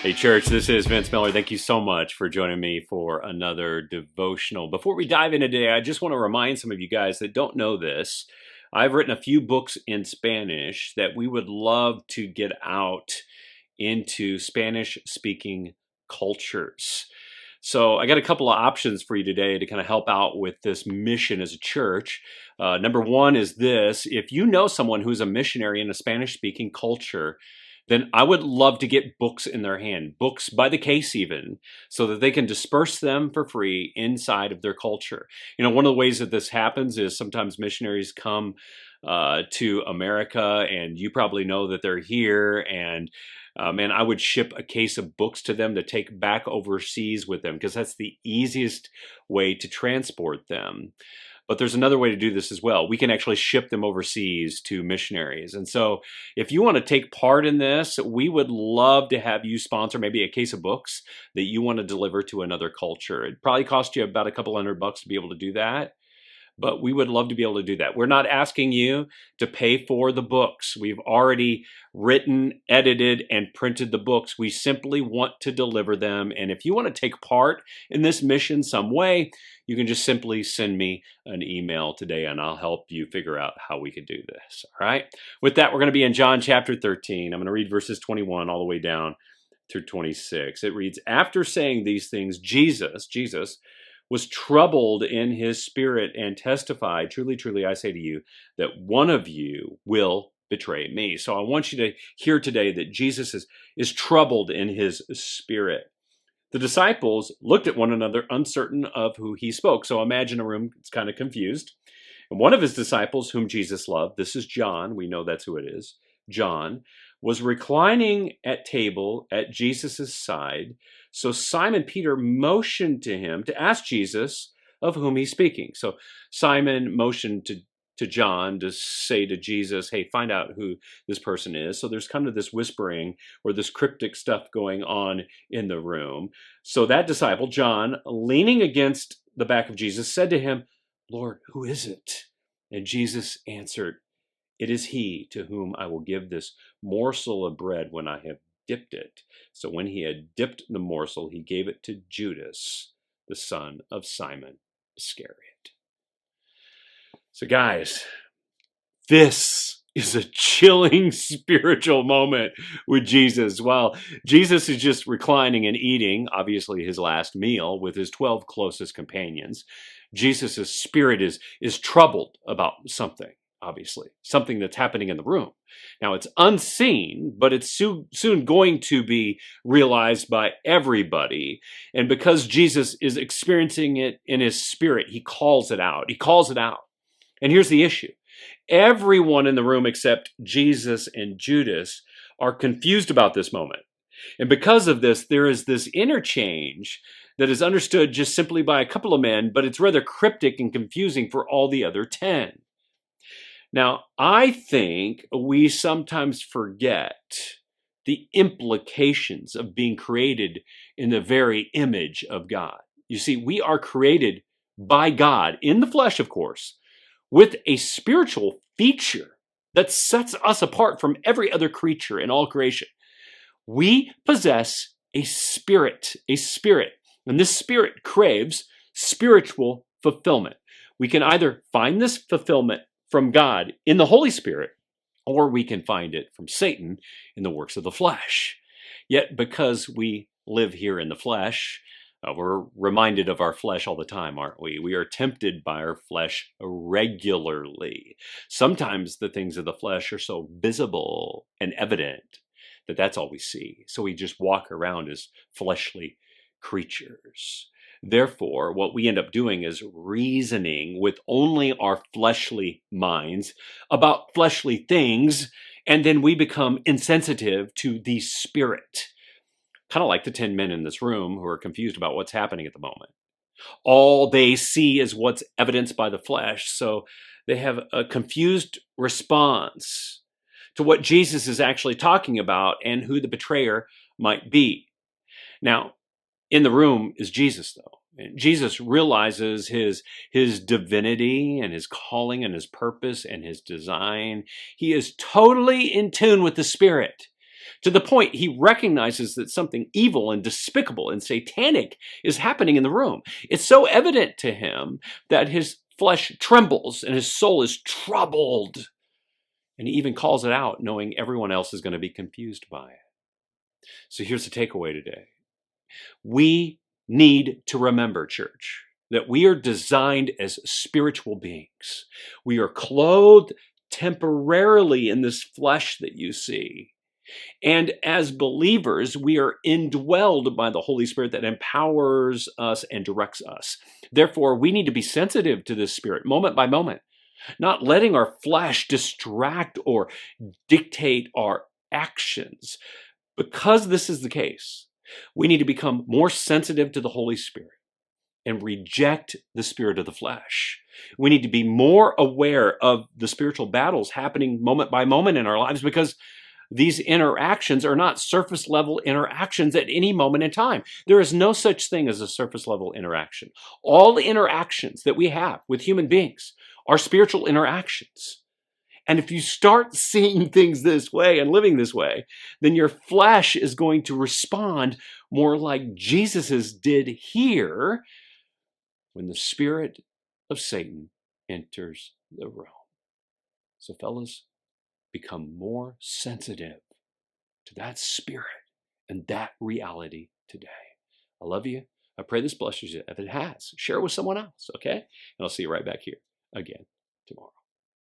Hey, church, this is Vince Miller. Thank you so much for joining me for another devotional. Before we dive into today, I just want to remind some of you guys that don't know this. I've written a few books in Spanish that we would love to get out into Spanish-speaking cultures. So I got a couple of options for you today to kind of help out with this mission as a church. Number one is this: if you know someone who's a missionary in a Spanish-speaking culture, then I would love to get books in their hand, books by the case even, so that they can disperse them for free inside of their culture. You know, one of the ways that this happens is sometimes missionaries come to America, and you probably know that they're here, and I would ship a case of books to them to take back overseas with them, because that's the easiest way to transport them. But there's another way to do this as well. We can actually ship them overseas to missionaries. And so if you want to take part in this, we would love to have you sponsor maybe a case of books that you want to deliver to another culture. It'd probably cost you about a couple $100 to be able to do that, but we would love to be able to do that. We're not asking you to pay for the books. We've already written, edited, and printed the books. We simply want to deliver them. And if you want to take part in this mission some way, you can just simply send me an email today and I'll help you figure out how we could do this. All right. With that, we're going to be in John chapter 13. I'm going to read verses 21 all the way down through 26. It reads, "After saying these things, Jesus was troubled in his spirit and testified, 'Truly, truly, I say to you that one of you will betray me.'" So I want you to hear today that Jesus is troubled in his spirit. The disciples looked at one another, uncertain of who he spoke. So imagine a room that's kind of confused. And one of his disciples, whom Jesus loved, this is John, we know that's who it is, John, was reclining at table at Jesus' side. So Simon Peter motioned to him to ask Jesus of whom he's speaking. So Simon motioned to John to say to Jesus, hey, find out who this person is. So there's kind of this whispering or this cryptic stuff going on in the room. So that disciple, John, leaning against the back of Jesus, said to him, "Lord, who is it?" And Jesus answered, "It is he to whom I will give this morsel of bread when I have dipped it." So when he had dipped the morsel, he gave it to Judas, the son of Simon Iscariot. So guys, this is a chilling spiritual moment with Jesus. While Jesus is just reclining and eating, obviously his last meal, with his 12 closest companions, Jesus' spirit is troubled about something. Obviously, something that's happening in the room. Now, it's unseen, but it's soon going to be realized by everybody. And because Jesus is experiencing it in his spirit, he calls it out. He calls it out. And here's the issue. Everyone in the room except Jesus and Judas are confused about this moment. And because of this, there is this interchange that is understood just simply by a couple of men, but it's rather cryptic and confusing for all the other 10. Now, I think we sometimes forget the implications of being created in the very image of God. You see, we are created by God, in the flesh, of course, with a spiritual feature that sets us apart from every other creature in all creation. We possess a spirit, and this spirit craves spiritual fulfillment. We can either find this fulfillment from God in the Holy Spirit, or we can find it from Satan in the works of the flesh. Yet because we live here in the flesh, we're reminded of our flesh all the time, aren't we? We are tempted by our flesh regularly. Sometimes the things of the flesh are so visible and evident that that's all we see. So we just walk around as fleshly creatures. Therefore, what we end up doing is reasoning with only our fleshly minds about fleshly things, and then we become insensitive to the spirit. Kind of like the 10 men in this room who are confused about what's happening at the moment. All they see is what's evidenced by the flesh, so they have a confused response to what Jesus is actually talking about and who the betrayer might be. Now, in the room is Jesus, though. And Jesus realizes his divinity and his calling and his purpose and his design. He is totally in tune with the Spirit. to the point he recognizes that something evil and despicable and satanic is happening in the room. It's so evident to him that his flesh trembles and his soul is troubled. And he even calls it out, knowing everyone else is going to be confused by it. So here's the takeaway today. We need to remember, church, that we are designed as spiritual beings. We are clothed temporarily in this flesh that you see. And as believers, we are indwelled by the Holy Spirit that empowers us and directs us. Therefore, we need to be sensitive to this Spirit moment by moment, not letting our flesh distract or dictate our actions. Because this is the case, we need to become more sensitive to the Holy Spirit and reject the spirit of the flesh. We need to be more aware of the spiritual battles happening moment by moment in our lives, because these interactions are not surface level interactions at any moment in time. There is no such thing as a surface level interaction. All interactions that we have with human beings are spiritual interactions. And if you start seeing things this way and living this way, then your flesh is going to respond more like Jesus's did here when the spirit of Satan enters the room. So fellas, become more sensitive to that spirit and that reality today. I love you. I pray this blesses you. If it has, share it with someone else, okay? And I'll see you right back here again tomorrow.